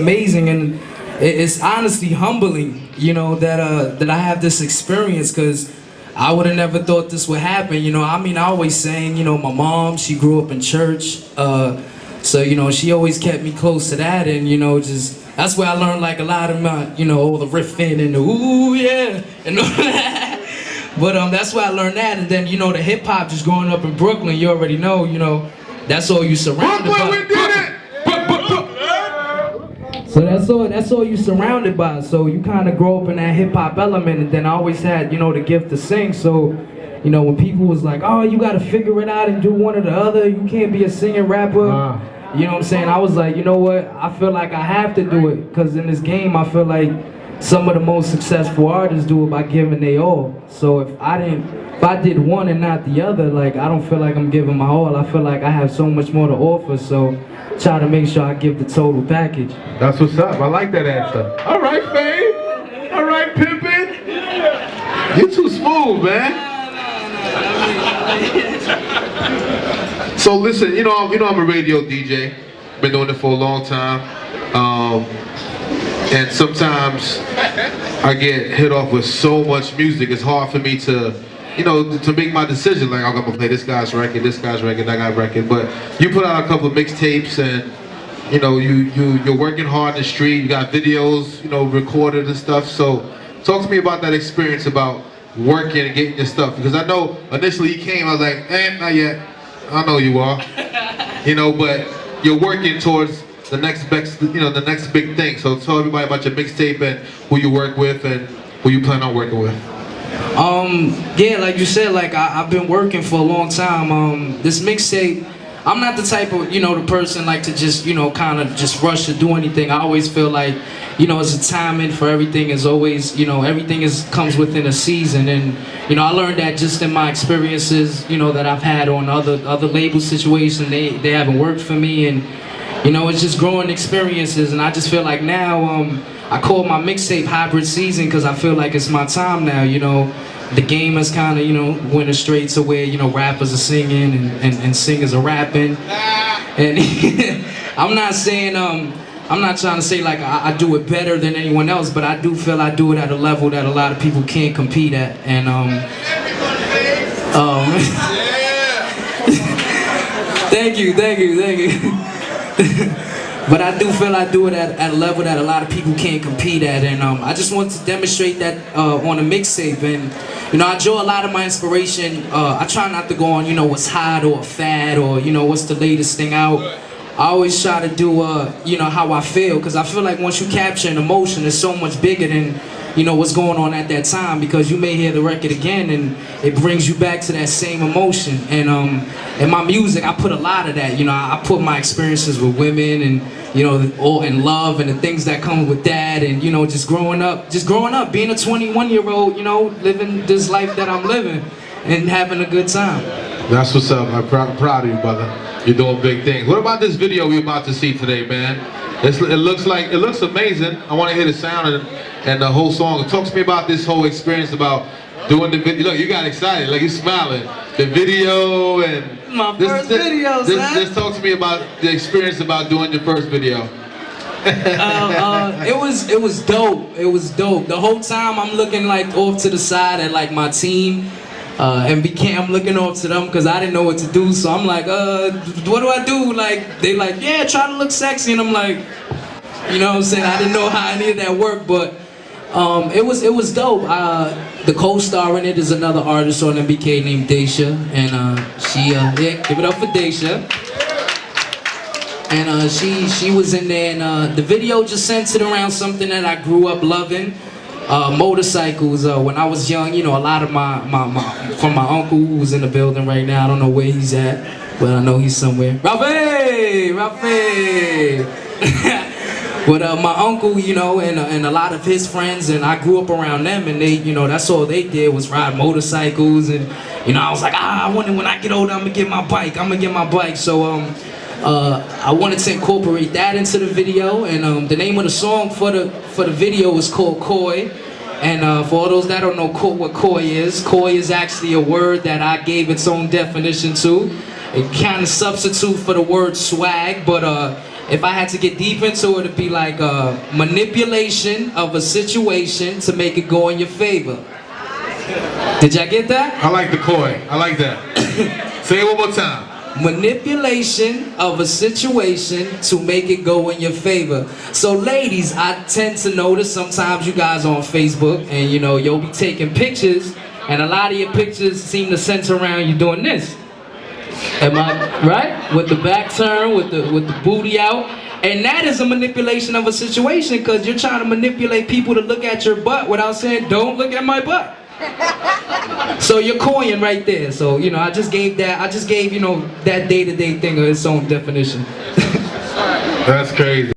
amazing, and it's honestly humbling, that I have this experience, because I would have never thought this would happen. I always sang, my mom, she grew up in church, so she always kept me close to that, and just that's where I learned like a lot of my, all the riffing and the ooh yeah and all that. But that's where I learned that, and then the hip hop, just growing up in Brooklyn, you already know, that's all you surrounded by. We did it! So that's all you surrounded by. So you kind of grow up in that hip hop element, and then I always had the gift to sing. So when people was like, oh, you got to figure it out and do one or the other, you can't be a singing rapper. You know what I'm saying? I was like, you know what? I feel like I have to do it, because in this game I feel like some of the most successful artists do it by giving their all. So if I did one and not the other, like, I don't feel like I'm giving my all. I feel like I have so much more to offer. So try to make sure I give the total package. That's what's up. I like that answer. All right, Faye. All right, Pimpin'. You're too smooth, man. So listen, I'm a radio DJ. Been doing it for a long time. And sometimes I get hit off with so much music. It's hard for me to make my decision. Like, I'm gonna play this guy's record, that guy's record. But you put out a couple of mixtapes, and you're working hard in the street. You got videos, recorded and stuff. So talk to me about that experience about working and getting your stuff. Because I know initially you came, I was like, not yet. I know you are. But you're working towards the next big thing. So tell everybody about your mixtape and who you work with and who you plan on working with. Yeah, like you said, like I've been working for a long time. This mixtape, I'm not the type of the person like to just kind of just rush to do anything. I always feel like it's a timing for everything. Is always everything comes within a season, and I learned that just in my experiences that I've had on other label situations. They haven't worked for me, and it's just growing experiences. And I just feel like now I call my mixtape Hybrid Season, because I feel like it's my time now. The game is kind of went straight to where rappers are singing and singers are rapping. And I'm not saying I'm not trying to say like I do it better than anyone else, but I do feel I do it at a level that a lot of people can't compete at. And thank you. But I do feel I do it at a level that a lot of people can't compete at, and I just want to demonstrate that on a mixtape. And I draw a lot of my inspiration. I try not to go on what's hot or fad or what's the latest thing out. I always try to do how I feel, because I feel like once you capture an emotion, it's so much bigger than what's going on at that time, because you may hear the record again and it brings you back to that same emotion. And in my music, I put a lot of that. I put my experiences with women and all in love and the things that come with that, and just growing up, being a 21-year-old, living this life that I'm living and having a good time. That's what's up. I'm proud of you, brother. You're doing big things. What about this video we're about to see today, man? It looks amazing. I want to hear the sound and the whole song. Talk to me about this whole experience about doing the video. Look, you got excited, like you're smiling. The video and my first video, son. Just talk to me about the experience about doing your first video. It was dope. It was dope. The whole time I'm looking like off to the side at like my team. MBK, I'm looking off to them because I didn't know what to do. So I'm like, what do I do? Like, they like, yeah, try to look sexy. And I'm like, what I'm saying? I didn't know how any of that worked, but it was dope. The co-star in it is another artist on MBK named Daisha, and she give it up for Daisha. And she was in there, and the video just centered around something that I grew up loving. Motorcycles. When I was young, a lot of from my uncle, who's in the building right now. I don't know where he's at, but I know he's somewhere. Rafi! But my uncle, and a lot of his friends, and I grew up around them, and they, that's all they did was ride motorcycles, and I was like, I wonder when I get older, I'm gonna get my bike. So I wanted to incorporate that into the video, and the name of the song for the video is called Koi. And for all those that don't know what koi is actually a word that I gave its own definition to. It kind of substitute for the word swag, but if I had to get deep into it, it'd be like manipulation of a situation to make it go in your favor. Did y'all get that? I like the koi. I like that. Say it one more time. Manipulation of a situation to make it go in your favor. So ladies, I tend to notice sometimes you guys are on Facebook and you know, you'll be taking pictures and a lot of your pictures seem to center around you doing this. Am I right? With the back turn, with the booty out. And that is a manipulation of a situation because you're trying to manipulate people to look at your butt without saying, don't look at my butt. So you're coying right there. So, you know, I just gave, you know, that day-to-day thing of its own definition. That's crazy.